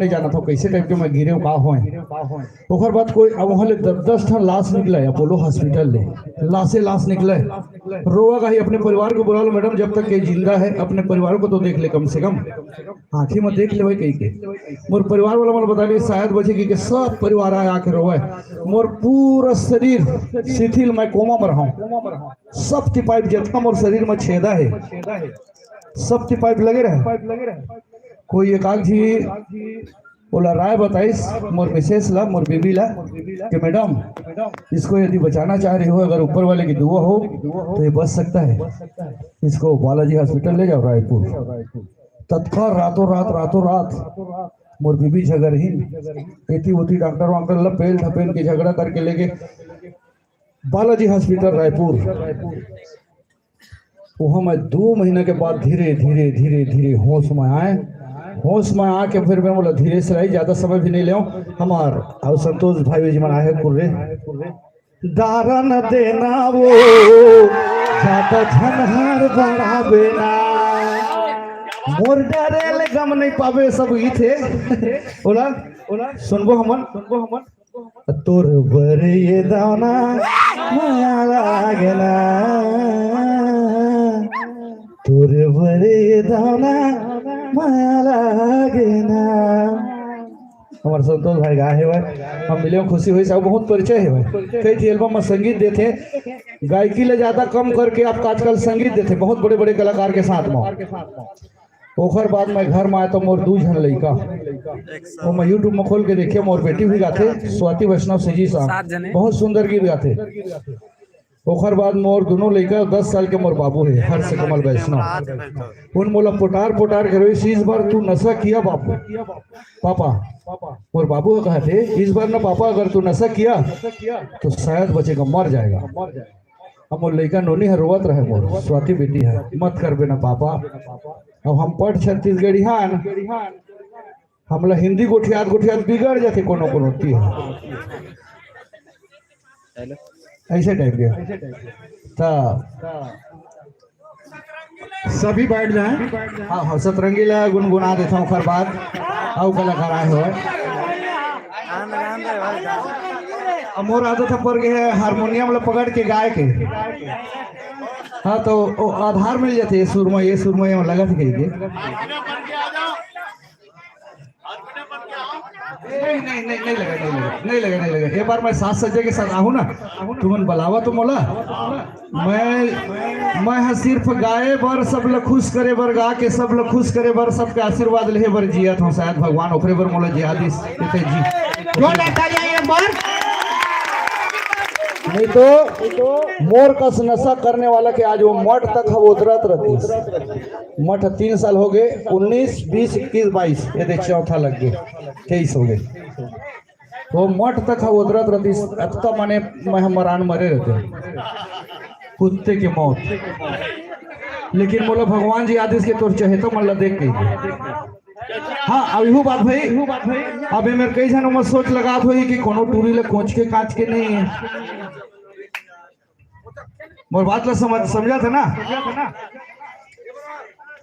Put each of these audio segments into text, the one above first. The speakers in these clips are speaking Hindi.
नहीं जाना था कैसे टाइप के मैं गिरे का हो ओकर बाद कोई अब वहाँ ले 10 ठन लाश निकले अपोलो हॉस्पिटल ले लाश निकले रोआ का ही अपने परिवार को बुला लो मैडम जब तक ये जिंदा है अपने परिवार को तो देख ले कम से कम आँखी में देख ले भाई कहीं के मोर परिवार वाला मतलब बता दिए शायद बचे कि सब परिवार आके रोए मोर पूरा शरीर शिथिल मैं कोमा में रहा हूँ सब तिपाइप जितना मोर शरीर में छेदा है सब तिपाइप लगे रहे कोई एकाक जी बोला राय बताइस मोर मिसेस ला मोर बीबी ला कि मैडम इसको यदि बचाना चाह रही हो अगर ऊपर वाले की दुआ हो तो ये बच सकता है इसको बालाजी हॉस्पिटल ले जाओ रायपुर तत्काल रातों रात मोर बीबी झगड़ ही एती होती डॉक्टर वाक्टर लपेल ठपेल के झगड़ा करके लेके बालाजी हॉस्पिटल रायपुर वहाँ मैं 2 महीने के बाद धीरे होश में आके फिर मैं बोला धीरे से रही ज्यादा समय भी नहीं ले हमार और संतोष भाई जी मन आए कुर्रे दारा न देना वो ज्यादा झनहार बढ़ावे ना मोर डरेल गम नहीं पावे सब ई थे बोला सुनबो हमन तोर बरे ये दाना माया लागेला तोर बरे ये दाना माया लागेला हमारे संतोष भाई गा है भाई हम मिले खुशी हुई सब बहुत परिचय है भाई कई एल्बम में संगीत देते गायकी ले ज्यादा कम करके आप आजकल संगीत देते बहुत बड़े बड़े कलाकार के साथ में ओखर बाद मैं घर में आया तो मोर 2 जन लड़का वो मैं यूट्यूब में खोल के देखिए मोर बेटी भी गाते स्वाति वैष्णव सिजी साहब बहुत सुंदर गीत गाते ओखर बाद मोर दोनों लड़का 10 साल के मोर बाबू है हर्ष कमल वैष्णव उन मोला पोटार करो इस बार तू नशा किया बाबू पापा मोर बाबू कहते इस बार ना पापा अगर तू नशा किया तो शायद बचेगा मर जाएगा अब मोर लड़का नोनी है रोवत रहे मोर स्वाति बेटी है मत कर बेना पापा अब हम पढ़ छत्तीसगढ़ी हमला हिंदी गोठियात बिगड़ जाते कोनो ऐसे टाइप के सभी बैठ जाए हाँ सतरंगी ला गुनगुना देता हूँ खर बाद आओ कलाकार आए हो मोर आदत पर गए हारमोनियम ला पकड़ के गाय के हाँ तो आधार मिल जाते ये सुरमा लगत गई नहीं लगा एक बार मैं साथ सज्जे के साथ आहू ना तुमन बुलावा तो मोला मैं सिर्फ गाए बर सब ल खुश करे बर गा के सब ल खुश करे बर सबके आशीर्वाद ले बर जियत हूँ शायद भगवान ओकरे बर मोला जिहादिस जी नहीं तो मोर कस नशा करने वाला के आज वो मठ तक हम उतरत रहती मठ 3 साल हो गए 19 20 21 22 ये देख चौथा लग गए 23 हो गए वो मठ तक हम उतरत रहती अब तो माने मैं मरान मरे रहते कुत्ते की मौत लेकिन बोला भगवान जी आदेश के तोर चाहे तो मल्ला देख के हाँ अब यू बात भाई अभी मेरे कई जनों में सोच लगा हुई कि कोनो टूरी ले कोच के कांच के नहीं है मोर बात ला समझा था ना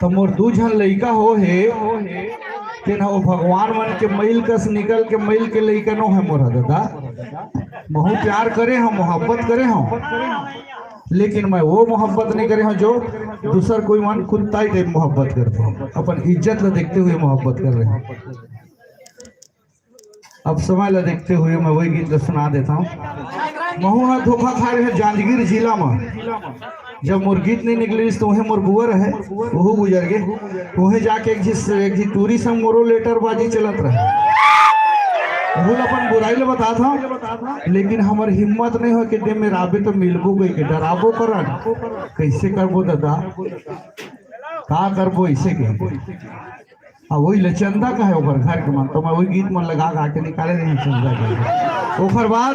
तो मोर 2 जन लड़का हो है कि ना वो भगवान मन के मैल कस निकल के मैल के लड़का नो है मोरा दादा बहु प्यार करे हम मोहब्बत करे हम लेकिन मैं वो मोहब्बत नहीं करे हूँ जो दूसर कोई मन कुत्ता ही टाइप मोहब्बत करते हैं अपन इज्जत ला देखते हुए मोहब्बत कर रहे हैं अब समय ला देखते हुए मैं वही गीत सुना देता हूँ महू धोखा खा रहे हैं जांजगीर जिला में जब मोर गीत नहीं निकले तो वह मोर बुअर है वो गुजर गए वह जाके एक जी टूरी संग मोरो लेटर बाजी चलत रहे वो अपन बुराई ले बता था लेकिन हमार हिम्मत नहीं हो कि दे में राबे तो मिलबो गई के डराबो करन कैसे करबो दादा का करबो ऐसे के वही लचंदा का है ओकर घर के मन तो मैं वही गीत मन लगा के निकाले नहीं चंदा के ओकर बाद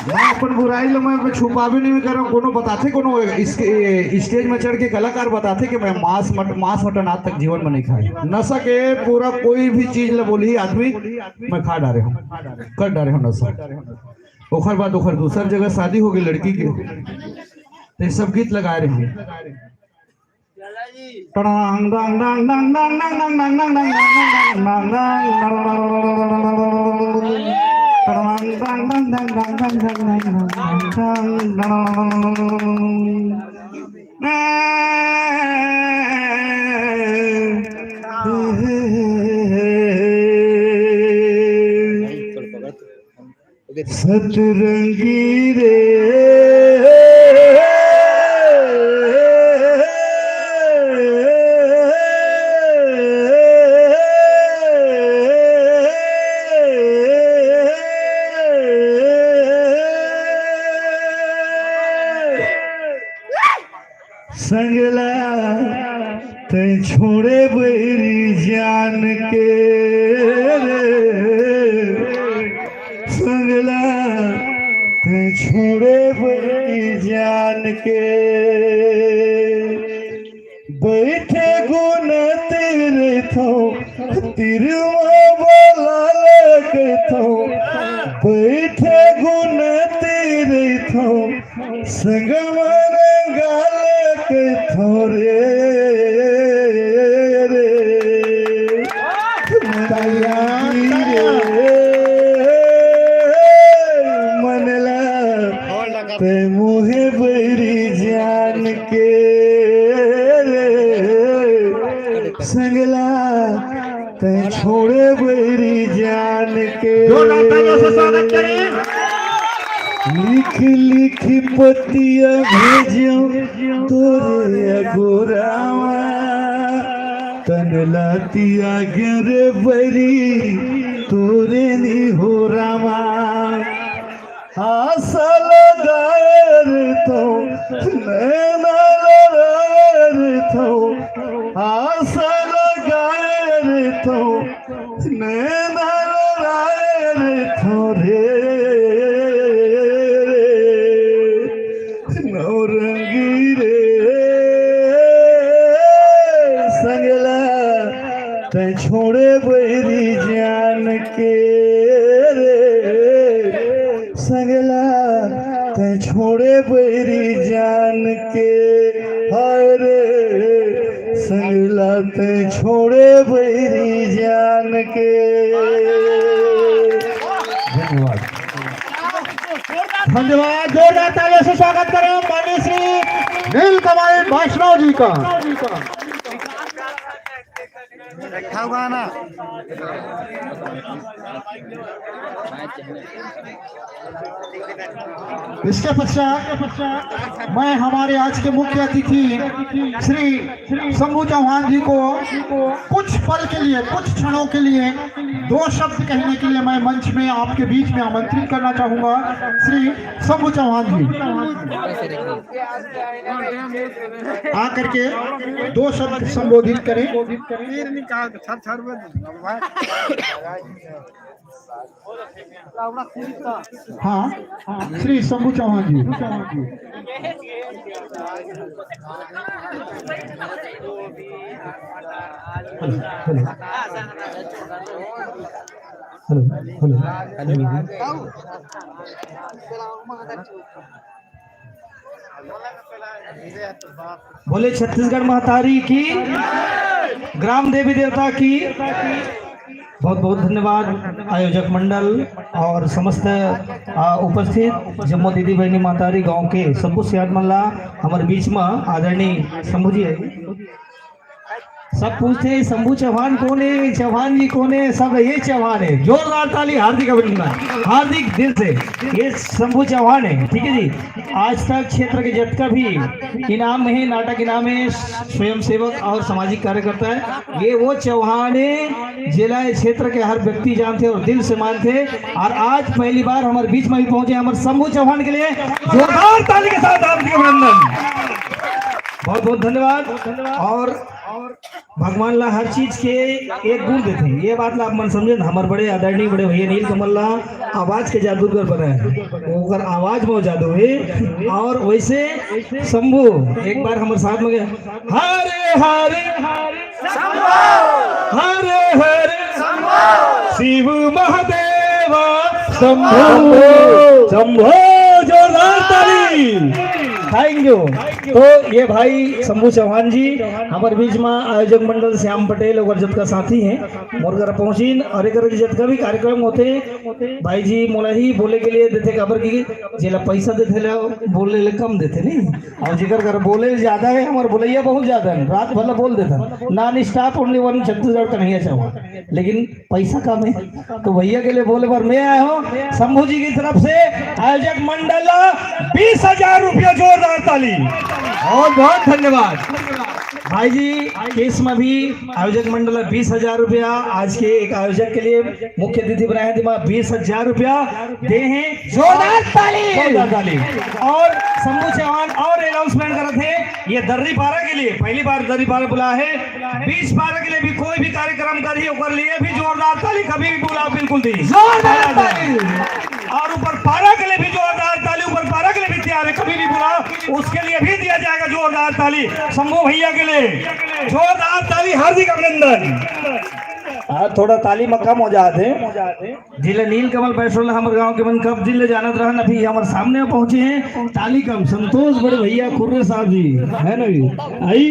मैं अपन बुराई लो मैं छुपावे नहीं कर रहा कोनो बताते कोनो स्टेज में चढ़ के कलाकार बताते कि मैं मांस मटन आज तक जीवन में नहीं खाई नशा के पूरा कोई भी चीज ले बोली आदमी मैं खा डाले हूँ कर डाले हूँ नशा ओखर बाद ओखर दूसर जगह शादी हो गई लड़की के तो सब गीत लगा रहे हैं सतरंगी रे संगला ते छोड़े बैरी जान के संगला ते छोड़े बैरी जान के बैठे गुन तेरे थो तिरुआ बोला लगे थो बैठे गुन तेरे थो संगमर गाल के थोरे रे मनला ते मुहे बैरी जान के रे संगला ते छोड़े बैरी जान के लिख लिख पतिया भेजो तोरे गोरावा तनलातिया गिरे बरी तोरे नी हो रामा आसल दायर तो नैनार तो आसल गायर तो नैनार थोरे नौरंगी रे संगला ते छोड़े बैरी जान के रे संगला ते छोड़े बैरी जान के हाय रे संगला ते छोड़े बैरी जान के। धन्यवाद धन्यवाद। जोरदार तालियों से स्वागत करें माननीय श्री नीलकमल वैष्णव जी का। गाना इसके पश्चात मैं हमारे आज के मुख्य अतिथि श्री शंभू चौहान जी को कुछ पल के लिए, कुछ क्षणों के लिए दो शब्द कहने के लिए मैं मंच में आपके बीच में आमंत्रित करना चाहूंगा। श्री शंभू चौहान जी आकर के दो शब्द संबोधित करें। हाँ, श्री शंभू चौहान जी। बोले छत्तीसगढ़ महतारी की, ग्राम देवी देवता की। बहुत बहुत धन्यवाद आयोजक मंडल और समस्त उपस्थित जम्मू दीदी बहनी महतारी गांव के सबको सियाद मल्ला हमारे बीच में आदरणीय शंभू जी है। सब पूछते हैं शंभू चौहान कौन है, चौहान जी कौन है, सब ये चौहान है। जोरदार ताली हार्दिक अभिनंदन, हार्दिक दिल से। ये शंभू चौहान है, ठीक है जी। आज तक क्षेत्र के जितना भी इनाम है, नाटक इनाम है, स्वयं सेवक और सामाजिक कार्यकर्ता है, ये वो चौहान है जिला क्षेत्र के हर व्यक्ति जानते और दिल से मानते। और आज पहली बार हमारे बीच में भी पहुंचे हमारे शंभू चौहान के लिए जोरदार ताली के साथ हार्दिक अभिनंदन, बहुत बहुत धन्यवाद। और भगवान ला हर चीज के एक गुण देते हैं, ये बात ला आप मन समझे। हमारे बड़े आदरणीय बड़े भैया नीलकमल ला आवाज के जादूगर बनाए हैं, वो आवाज में जादू है। और वैसे शंभू एक बार हमारे साथ में गए, हरे हरे हरे हरे शिव महादेव शंभू शंभू, जोरदार ताली। Thank you. तो ये भाई शंभू चौहान जी हमारे बीच में आयोजक मंडल श्याम पटेल और जत का साथी हैं मोर घर पहुंचीन और एक जत का भी कार्यक्रम होते भाई जी मोला ही बोले के लिए देते खबर की जेला पैसा देते ले बोले ले कम देते नहीं और जिकर कर बोले ज्यादा है हमारे बोलैया बहुत ज्यादा है रात भला बोल देता non stop only one Chhattisgarh का नहीं है चाहो लेकिन पैसा कम है तो भैया के लिए बोले पर मैं आया हूँ शंभू जी की तरफ से आयोजक मंडल 20,000 रुपया जोरदार ताली और बहुत धन्यवाद भाई जी केस में भी आयोजक मंडल 20,000 रुपया आज के एक आयोजक के लिए मुख्य अतिथि बनाए थे 20,000 रुपया दे हैं जोरदार ताली और शंभू चौहान और अनाउंसमेंट कर रहे थे ये दर्री पारा के लिए पहली बार दर्री पारा बुला है 20 पारा के लिए भी कोई भी कार्यक्रम करिए कर लिए भी जोरदार ताली कभी भी बुला बिल्कुल दी जोरदार ताली और ऊपर पारा के लिए भी जोरदार ताली ऊपर पारा के लिए भी तैयार है कभी भी बुला उसके लिए भी दिया जाएगा जोरदार ताली शंभू भैया के लिए जोरदार ताली हार्दिक अभिनंदन थोड़ा ताली में कम हो जाते जिले नील कमल पेट्रोल हमारे गांव के मन कब जिले जाना रहन अभी हमारे सामने पहुंचे हैं ताली कम संतोष बड़े भैया खुर्रे साहब जी है ना आई